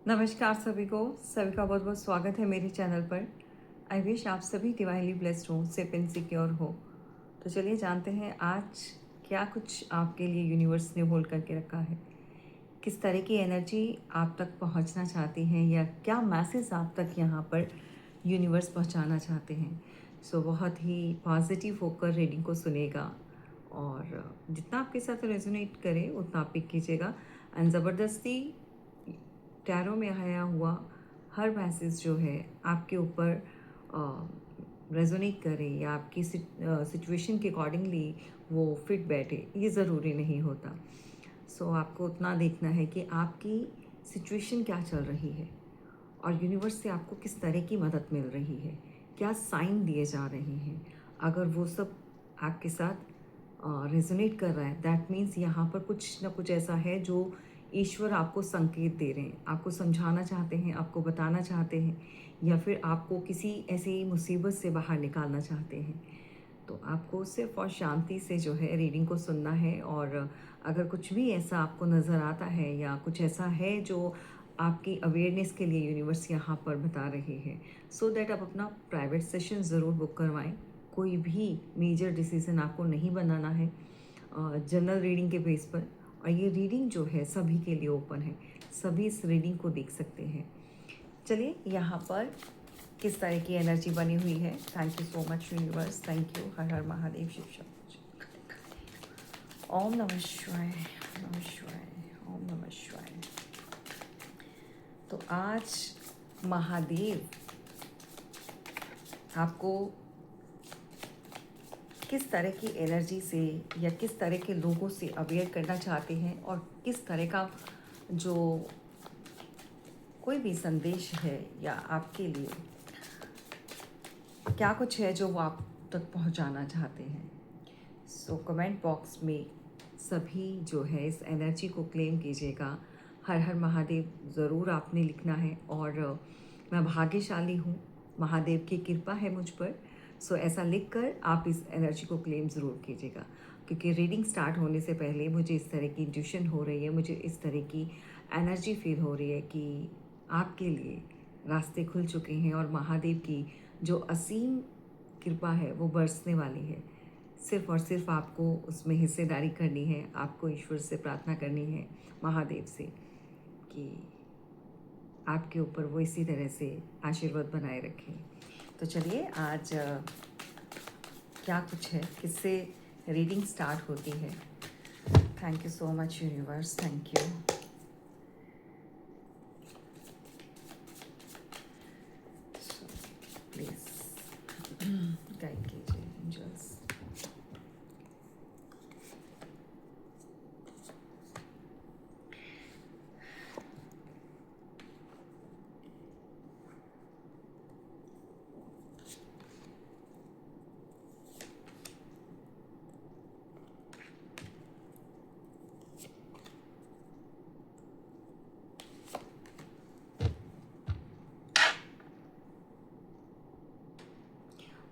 नमस्कार सभी का बहुत बहुत स्वागत है मेरे चैनल पर। आई विश आप सभी डिवाइनली ब्लेस्ड हो, सेफ एंड सिक्योर हो। तो चलिए जानते हैं आज क्या कुछ आपके लिए यूनिवर्स ने होल्ड करके रखा है। किस तरह की एनर्जी आप तक पहुंचना चाहती हैं या क्या मैसेज आप तक यहाँ पर यूनिवर्स पहुंचाना चाहते हैं। सो बहुत ही पॉजिटिव होकर रीडिंग को सुनेगा और जितना आपके साथ रेजोनेट करे उतना आप पिक कीजिएगा। एंड ज़बरदस्ती टैरो में आया हुआ हर मैसेज जो है आपके ऊपर रेजोनेट करे या आपकी सिचुएशन के अकॉर्डिंगली वो फिट बैठे, ये ज़रूरी नहीं होता। सो आपको उतना देखना है कि आपकी सिचुएशन क्या चल रही है और यूनिवर्स से आपको किस तरह की मदद मिल रही है, क्या साइन दिए जा रहे हैं। अगर वो सब आपके साथ रेजोनेट कर रहा है, दैट मीन्स यहाँ पर कुछ ना कुछ ऐसा है जो ईश्वर आपको संकेत दे रहे हैं, आपको समझाना चाहते हैं, आपको बताना चाहते हैं या फिर आपको किसी ऐसी मुसीबत से बाहर निकालना चाहते हैं। तो आपको सिर्फ और शांति से जो है रीडिंग को सुनना है। और अगर कुछ भी ऐसा आपको नज़र आता है या कुछ ऐसा है जो आपकी अवेयरनेस के लिए यूनिवर्स यहाँ पर बता रहे हैं, सो दैट आप अपना प्राइवेट सेशन ज़रूर बुक करवाएं। कोई भी मेजर डिसीज़न आपको नहीं बनाना है जनरल रीडिंग के बेस पर। और ये रीडिंग जो है सभी के लिए ओपन है, सभी इस रीडिंग को देख सकते हैं। चलिए यहाँ पर किस तरह की एनर्जी बनी हुई है। Thank you so much universe, thank you. Har Har Mahadev, Shiv Shankar. Om नमः शिवाय, नमः शिवाय, ओम नमः शिवाय। तो आज महादेव आपको किस तरह की एनर्जी से या किस तरह के लोगों से अवेयर करना चाहते हैं और किस तरह का जो कोई भी संदेश है या आपके लिए क्या कुछ है जो वो आप तक पहुंचाना चाहते हैं। सो कमेंट बॉक्स में सभी जो है इस एनर्जी को क्लेम कीजिएगा। हर हर महादेव ज़रूर आपने लिखना है। और मैं भाग्यशाली हूँ, महादेव की कृपा है मुझ पर। सो ऐसा लिख कर आप इस एनर्जी को क्लेम ज़रूर कीजिएगा, क्योंकि रीडिंग स्टार्ट होने से पहले मुझे इस तरह की इंट्यूशन हो रही है, मुझे इस तरह की एनर्जी फील हो रही है कि आपके लिए रास्ते खुल चुके हैं और महादेव की जो असीम कृपा है वो बरसने वाली है। सिर्फ और सिर्फ आपको उसमें हिस्सेदारी करनी है, आपको ईश्वर से प्रार्थना करनी है, महादेव से, कि आपके ऊपर वो इसी तरह से आशीर्वाद बनाए रखें। तो चलिए आज क्या कुछ है, किससे रीडिंग स्टार्ट होती है। Thank you so much universe, thank you. Please guide कीजिए angels.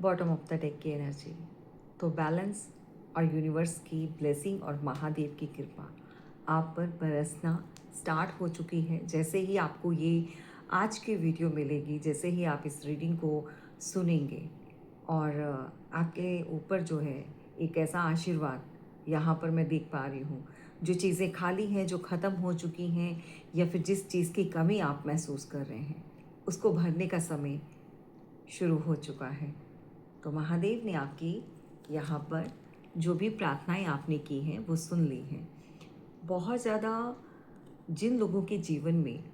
Bottom of the deck की एनर्जी, तो बैलेंस और यूनिवर्स की ब्लेसिंग और महादेव की कृपा आप पर बरसना स्टार्ट हो चुकी है। जैसे ही आपको ये आज की वीडियो मिलेगी, जैसे ही आप इस रीडिंग को सुनेंगे और आपके ऊपर जो है एक ऐसा आशीर्वाद यहाँ पर मैं देख पा रही हूँ। जो चीज़ें खाली हैं, जो ख़त्म हो चुकी हैं या फिर जिस चीज़ की कमी आप महसूस कर रहे हैं, उसको भरने का समय शुरू हो चुका है। तो महादेव ने आपकी यहाँ पर जो भी प्रार्थनाएं आपने की हैं वो सुन ली हैं। बहुत ज़्यादा जिन लोगों के जीवन में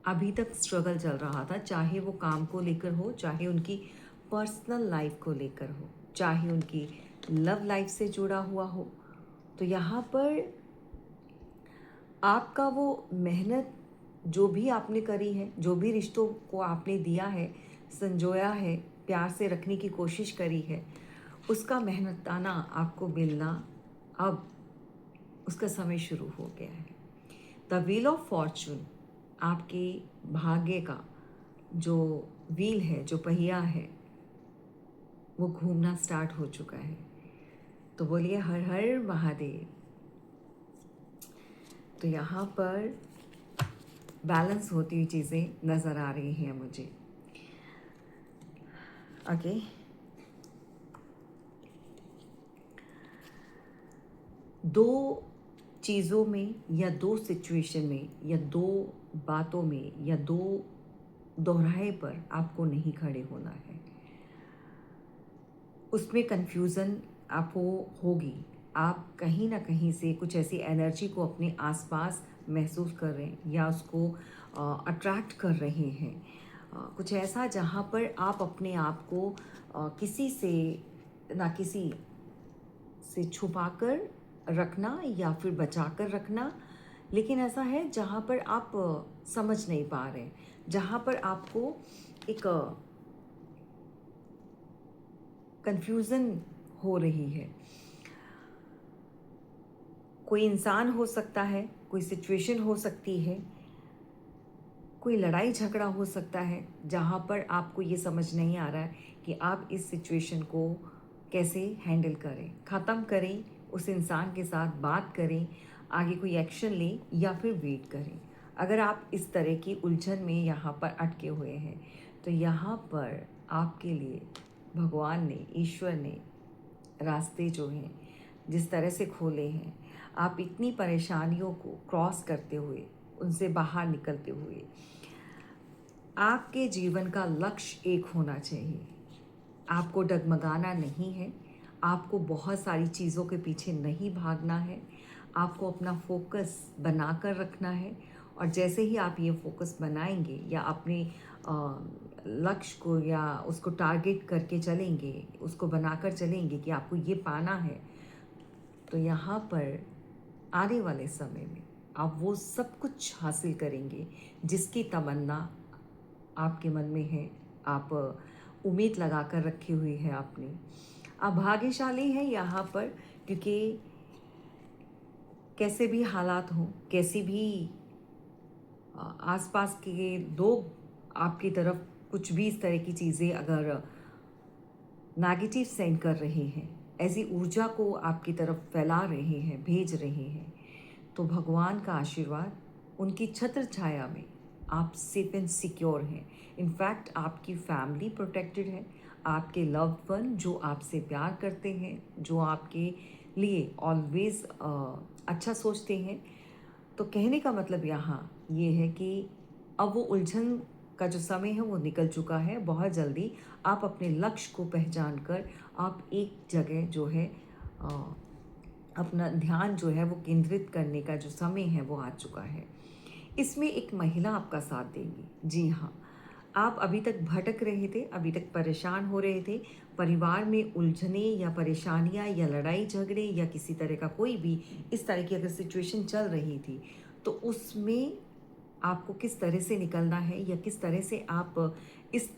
अभी तक स्ट्रगल चल रहा था, चाहे वो काम को लेकर हो, चाहे उनकी पर्सनल लाइफ को लेकर हो, चाहे उनकी लव लाइफ से जुड़ा हुआ हो, तो यहाँ पर आपका वो मेहनत जो भी आपने करी है, जो भी रिश्तों को आपने दिया है, संजोया है, प्यार से रखने की कोशिश करी है, उसका मेहनताना आपको मिलना अब उसका समय शुरू हो गया है। द व्हील ऑफ फॉर्चून, आपके भाग्य का जो व्हील है, जो पहिया है, वो घूमना स्टार्ट हो चुका है। तो बोलिए हर हर महादेव। तो यहाँ पर बैलेंस होती हुई चीज़ें नज़र आ रही हैं मुझे। ओके, दो चीज़ों में या दो सिचुएशन में या दो बातों में या दो दोहराए पर आपको नहीं खड़े होना है। उसमें कन्फ्यूज़न आपको होगी। आप कहीं ना कहीं से कुछ ऐसी एनर्जी को अपने आसपास महसूस कर रहे हैं या उसको अट्रैक्ट कर रहे हैं। कुछ ऐसा जहाँ पर आप अपने आप को किसी से ना किसी से छुपाकर रखना या फिर बचाकर रखना, लेकिन ऐसा है जहाँ पर आप समझ नहीं पा रहे, जहाँ पर आपको एक कंफ्यूजन हो रही है। कोई इंसान हो सकता है, कोई सिचुएशन हो सकती है, कोई लड़ाई झगड़ा हो सकता है जहाँ पर आपको ये समझ नहीं आ रहा है कि आप इस सिचुएशन को कैसे हैंडल करें, ख़त्म करें, उस इंसान के साथ बात करें, आगे कोई एक्शन लें या फिर वेट करें। अगर आप इस तरह की उलझन में यहाँ पर अटके हुए हैं तो यहाँ पर आपके लिए भगवान ने, ईश्वर ने रास्ते जो हैं जिस तरह से खोले हैं, आप इतनी परेशानियों को क्रॉस करते हुए, उनसे बाहर निकलते हुए, आपके जीवन का लक्ष्य एक होना चाहिए। आपको डगमगाना नहीं है, आपको बहुत सारी चीज़ों के पीछे नहीं भागना है, आपको अपना फोकस बनाकर रखना है। और जैसे ही आप ये फोकस बनाएंगे या अपने लक्ष्य को या उसको टारगेट करके चलेंगे, उसको बनाकर चलेंगे कि आपको ये पाना है, तो यहाँ पर आने वाले समय में आप वो सब कुछ हासिल करेंगे जिसकी तमन्ना आपके मन में है, आप उम्मीद लगा कर रखी हुई है आपने। आप भाग्यशाली हैं यहाँ पर, क्योंकि कैसे भी हालात हों, कैसी भी आसपास के लोग आपकी तरफ कुछ भी इस तरह की चीज़ें अगर नेगेटिव सेंड कर रहे हैं, ऐसी ऊर्जा को आपकी तरफ फैला रहे हैं, भेज रहे हैं, तो भगवान का आशीर्वाद, उनकी छत्र छाया में आप सेफ एंड सिक्योर हैं। इनफैक्ट आपकी फैमिली प्रोटेक्टेड है, आपके लव्ड वन जो आपसे प्यार करते हैं, जो आपके लिए ऑलवेज अच्छा सोचते हैं। तो कहने का मतलब यहाँ ये है कि अब वो उलझन का जो समय है वो निकल चुका है। बहुत जल्दी आप अपने लक्ष्य को पहचान कर आप एक जगह जो है अपना ध्यान जो है वो केंद्रित करने का जो समय है वो आ चुका है। इसमें एक महिला आपका साथ देगी। जी हाँ, आप अभी तक भटक रहे थे, अभी तक परेशान हो रहे थे, परिवार में उलझने या परेशानियां या लड़ाई झगड़े या किसी तरह का कोई भी इस तरह की अगर सिचुएशन चल रही थी, तो उसमें आपको किस तरह से निकलना है या किस तरह से आप इस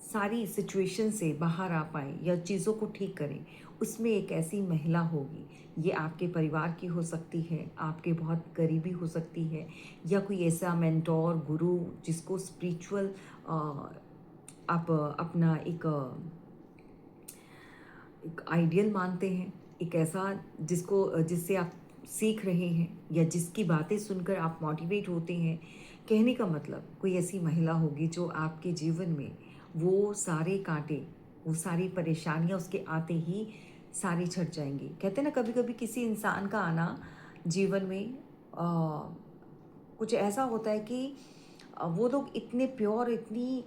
सारी सिचुएशन से बाहर आ पाएँ या चीज़ों को ठीक करें, उसमें एक ऐसी महिला होगी। ये आपके परिवार की हो सकती है, आपके बहुत करीबी हो सकती है, या कोई ऐसा मेंटोर, गुरु जिसको स्पिरिचुअल आप अपना एक आइडियल मानते हैं, एक ऐसा जिससे आप सीख रहे हैं या जिसकी बातें सुनकर आप मोटिवेट होते हैं। कहने का मतलब कोई ऐसी महिला होगी जो आपके जीवन में वो सारे कांटे, वो सारी परेशानियां उसके आते ही सारी छट जाएंगी। कहते हैं ना, कभी कभी किसी इंसान का आना जीवन में कुछ ऐसा होता है कि वो लोग इतने प्योर, इतनी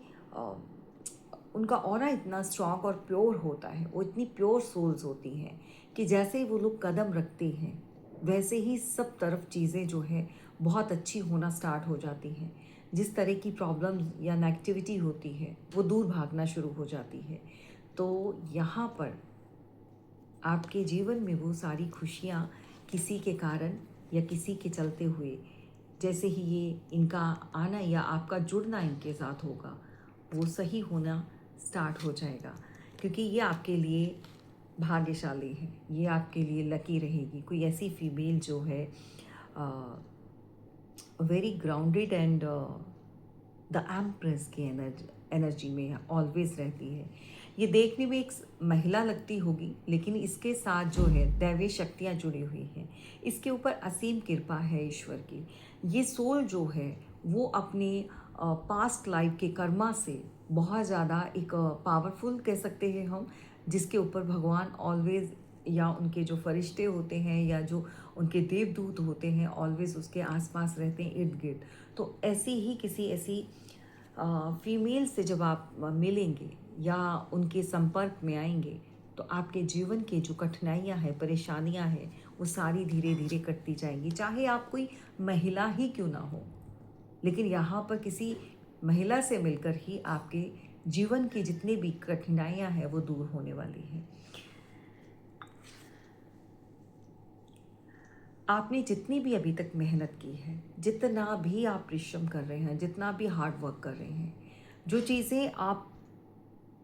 उनका ऑरा इतना स्ट्रॉन्ग और प्योर होता है, वो इतनी प्योर सोल्स होती हैं कि जैसे ही वो लोग कदम रखते हैं वैसे ही सब तरफ चीज़ें जो है बहुत अच्छी होना स्टार्ट हो जाती हैं। जिस तरह की प्रॉब्लम या नेगेटिविटी होती है वो दूर भागना शुरू हो जाती है। तो यहाँ पर आपके जीवन में वो सारी खुशियाँ किसी के कारण या किसी के चलते हुए, जैसे ही ये इनका आना या आपका जुड़ना इनके साथ होगा, वो सही होना स्टार्ट हो जाएगा। क्योंकि ये आपके लिए भाग्यशाली है, ये आपके लिए लकी रहेगी। कोई ऐसी फीमेल जो है very grounded and the empress की एनर्जी में ऑलवेज रहती है। ये देखने में एक महिला लगती होगी, लेकिन इसके साथ जो है दैवीय शक्तियाँ जुड़ी हुई हैं। इसके ऊपर असीम कृपा है ईश्वर की। ये सोल जो है वो अपने पास्ट लाइफ के कर्मा से बहुत ज़्यादा एक पावरफुल कह सकते हैं हम, जिसके ऊपर भगवान ऑलवेज या उनके जो फरिश्ते होते हैं या जो उनके देवदूत होते हैं ऑलवेज उसके आसपास रहते हैं, इर्द गिर्द। तो ऐसी ही किसी ऐसी फीमेल से जब आप मिलेंगे या उनके संपर्क में आएंगे तो आपके जीवन के जो कठिनाइयाँ हैं, परेशानियाँ हैं, वो सारी धीरे धीरे कटती जाएंगी, चाहे आप कोई महिला ही क्यों ना हो। लेकिन यहाँ पर किसी महिला से मिलकर ही आपके जीवन की जितनी भी कठिनाइयाँ हैं वो दूर होने वाली हैं। आपने जितनी भी अभी तक मेहनत की है, जितना भी आप परिश्रम कर रहे हैं, जितना भी हार्ड वर्क कर रहे हैं, जो चीज़ें आप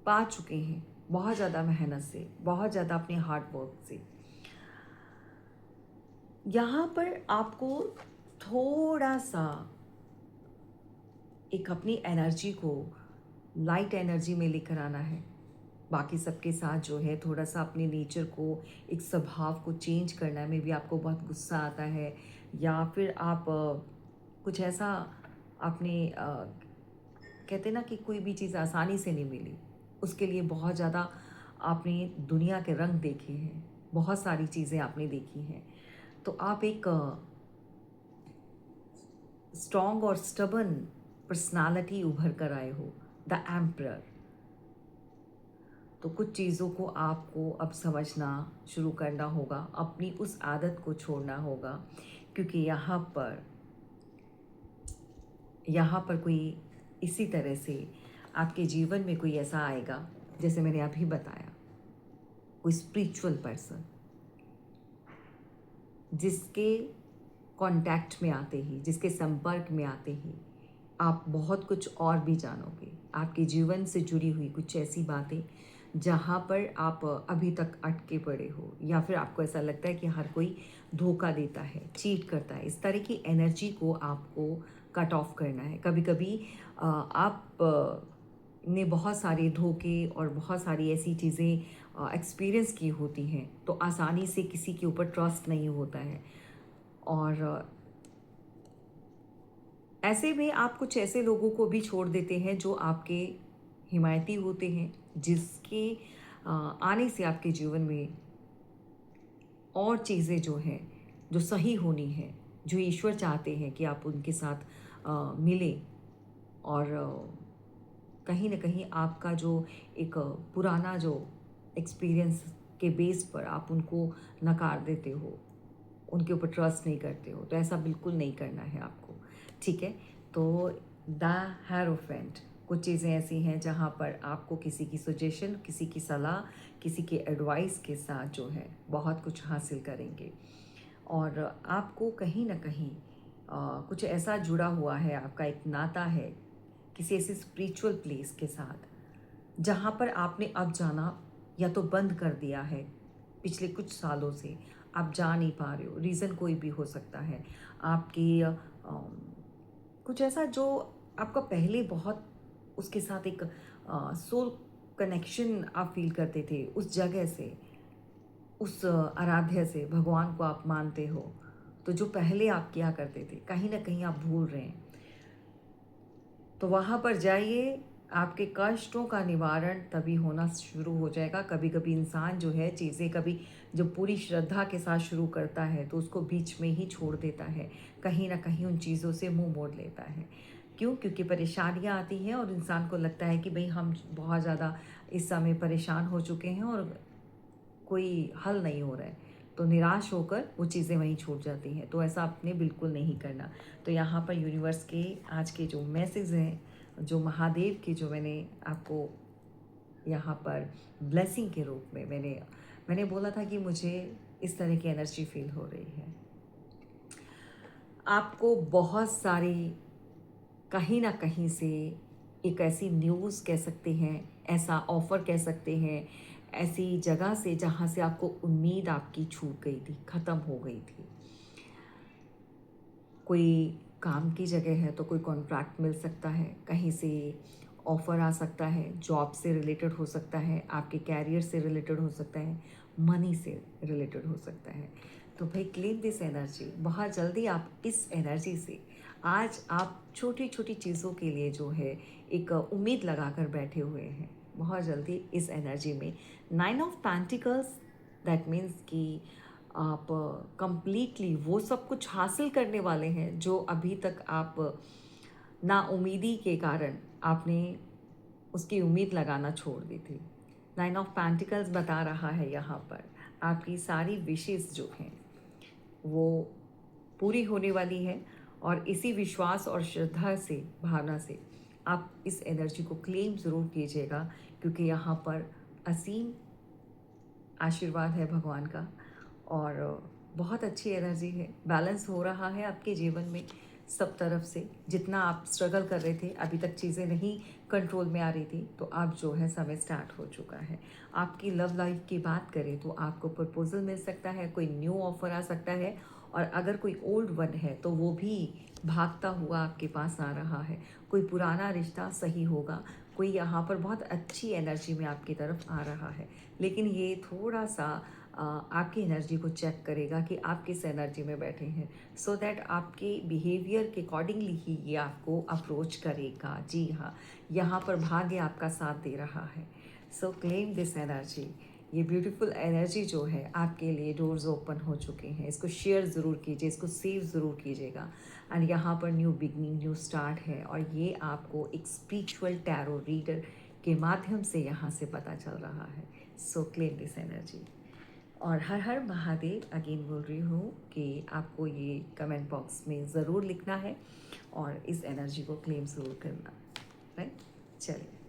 पा चुके हैं बहुत ज़्यादा मेहनत से, बहुत ज़्यादा अपने हार्ड वर्क से, यहाँ पर आपको थोड़ा सा एक अपनी एनर्जी को लाइट एनर्जी में लेकर आना है। बाकी सबके साथ जो है थोड़ा सा अपने नेचर को, एक स्वभाव को चेंज करना में भी आपको बहुत गुस्सा आता है, या फिर आप कुछ ऐसा आपने कहते ना कि कोई भी चीज़ आसानी से नहीं मिली, उसके लिए बहुत ज़्यादा आपने दुनिया के रंग देखे हैं, बहुत सारी चीज़ें आपने देखी हैं। तो आप एक स्ट्रॉन्ग और स्टबन पर्सनालिटी उभर कर आए हो, द एम्परर। तो कुछ चीज़ों को आपको अब समझना शुरू करना होगा, अपनी उस आदत को छोड़ना होगा, क्योंकि यहाँ पर कोई इसी तरह से आपके जीवन में कोई ऐसा आएगा, जैसे मैंने अभी बताया, कोई स्पिरिचुअल पर्सन जिसके कांटेक्ट में आते ही, जिसके संपर्क में आते ही आप बहुत कुछ और भी जानोगे, आपके जीवन से जुड़ी हुई कुछ ऐसी बातें जहाँ पर आप अभी तक अटके पड़े हो, या फिर आपको ऐसा लगता है कि हर कोई धोखा देता है, चीट करता है, इस तरह की एनर्जी को आपको कट ऑफ करना है। कभी कभी आप ने बहुत सारे धोखे और बहुत सारी ऐसी चीज़ें एक्सपीरियंस की होती हैं, तो आसानी से किसी के ऊपर ट्रस्ट नहीं होता है। और ऐसे में आप कुछ ऐसे लोगों को भी छोड़ देते हैं जो आपके हिमायती होते हैं, जिसके आने से आपके जीवन में और चीज़ें जो हैं, जो सही होनी है, जो ईश्वर चाहते हैं कि आप उनके साथ मिलें, और कहीं ना कहीं आपका जो एक पुराना जो एक्सपीरियंस के बेस पर आप उनको नकार देते हो, उनके ऊपर ट्रस्ट नहीं करते हो। तो ऐसा बिल्कुल नहीं करना है आपको, ठीक है। तो द हेरोफेंट, कुछ चीज़ें ऐसी हैं जहाँ पर आपको किसी की सजेशन, किसी की सलाह, किसी के एडवाइस के साथ जो है बहुत कुछ हासिल करेंगे। और आपको कहीं ना कहीं कुछ ऐसा जुड़ा हुआ है, आपका एक नाता है किसी ऐसी स्पिरिचुअल प्लेस के साथ, जहाँ पर आपने अब जाना या तो बंद कर दिया है, पिछले कुछ सालों से आप जा नहीं पा रहे हो। रीज़न कोई भी हो सकता है, आपकी कुछ ऐसा जो आपका पहले बहुत उसके साथ एक सोल कनेक्शन आप फील करते थे, उस जगह से, उस आराध्य से, भगवान को आप मानते हो, तो जो पहले आप किया करते थे कहीं ना कहीं आप भूल रहे हैं। तो वहाँ पर जाइए, आपके कष्टों का निवारण तभी होना शुरू हो जाएगा। कभी कभी इंसान जो है चीज़ें कभी जब पूरी श्रद्धा के साथ शुरू करता है तो उसको बीच में ही छोड़ देता है, कहीं ना कहीं उन चीज़ों से मुंह मोड़ लेता है। क्यों? क्योंकि परेशानियाँ आती हैं और इंसान को लगता है कि भाई हम बहुत ज़्यादा इस समय परेशान हो चुके हैं और कोई हल नहीं हो रहा है, तो निराश होकर वो चीज़ें वहीं छूट जाती हैं। तो ऐसा आपने बिल्कुल नहीं करना। तो यहाँ पर यूनिवर्स के आज के जो मैसेज हैं, जो महादेव के जो मैंने आपको यहाँ पर ब्लेसिंग के रूप में मैंने बोला था कि मुझे इस तरह की एनर्जी फील हो रही है। आपको बहुत सारी कहीं ना कहीं से एक ऐसी न्यूज़ कह सकते हैं, ऐसा ऑफ़र कह सकते हैं, ऐसी जगह से जहाँ से आपको उम्मीद आपकी छूट गई थी, ख़त्म हो गई थी। कोई काम की जगह है तो कोई कॉन्ट्रैक्ट मिल सकता है, कहीं से ऑफ़र आ सकता है, जॉब से रिलेटेड हो सकता है, आपके कैरियर से रिलेटेड हो सकता है, मनी से रिलेटेड हो सकता है। तो भाई क्लेम दिस एनर्जी, बहुत जल्दी आप इस एनर्जी से आज आप छोटी छोटी चीज़ों के लिए जो है एक उम्मीद लगा कर बैठे हुए हैं। बहुत जल्दी इस एनर्जी में 9 ऑफ पेंटिकल्स, दैट मीन्स कि आप कंप्लीटली वो सब कुछ हासिल करने वाले हैं जो अभी तक आप नाउमीदी के कारण आपने उसकी उम्मीद लगाना छोड़ दी थी। 9 ऑफ पेंटिकल्स बता रहा है यहाँ पर आपकी सारी विशेष जो हैं वो पूरी होने वाली है। और इसी विश्वास और श्रद्धा से, भावना से आप इस एनर्जी को क्लेम ज़रूर कीजिएगा, क्योंकि यहाँ पर असीम आशीर्वाद है भगवान का। और बहुत अच्छी एनर्जी है, बैलेंस हो रहा है आपके जीवन में सब तरफ से। जितना आप स्ट्रगल कर रहे थे, अभी तक चीज़ें नहीं कंट्रोल में आ रही थी, तो अब जो है समय स्टार्ट हो चुका है। आपकी लव लाइफ की बात करें तो आपको प्रपोजल मिल सकता है, कोई न्यू ऑफर आ सकता है। और अगर कोई ओल्ड वन है तो वो भी भागता हुआ आपके पास आ रहा है। कोई पुराना रिश्ता सही होगा, कोई यहाँ पर बहुत अच्छी एनर्जी में आपकी तरफ आ रहा है। लेकिन ये थोड़ा सा आपकी एनर्जी को चेक करेगा कि आप किस एनर्जी में बैठे हैं, सो दैट आपके बिहेवियर के अकॉर्डिंगली ही ये आपको अप्रोच करेगा। जी हाँ, यहाँ पर भाग्य आपका साथ दे रहा है। सो क्लेम दिस एनर्जी। ये ब्यूटीफुल एनर्जी जो है आपके लिए, डोर्स ओपन हो चुके हैं। इसको शेयर ज़रूर कीजिए, इसको सेव ज़रूर कीजिएगा। एंड यहाँ पर न्यू बिगनिंग, न्यू स्टार्ट है। और ये आपको एक स्पिरिचुअल टैरो रीडर के माध्यम से यहाँ से पता चल रहा है। सो क्लेम दिस एनर्जी। और हर हर महादेव अगेन बोल रही हूँ कि आपको ये कमेंट बॉक्स में ज़रूर लिखना है और इस एनर्जी को क्लेम ज़रूर करना, राइट। चलिए।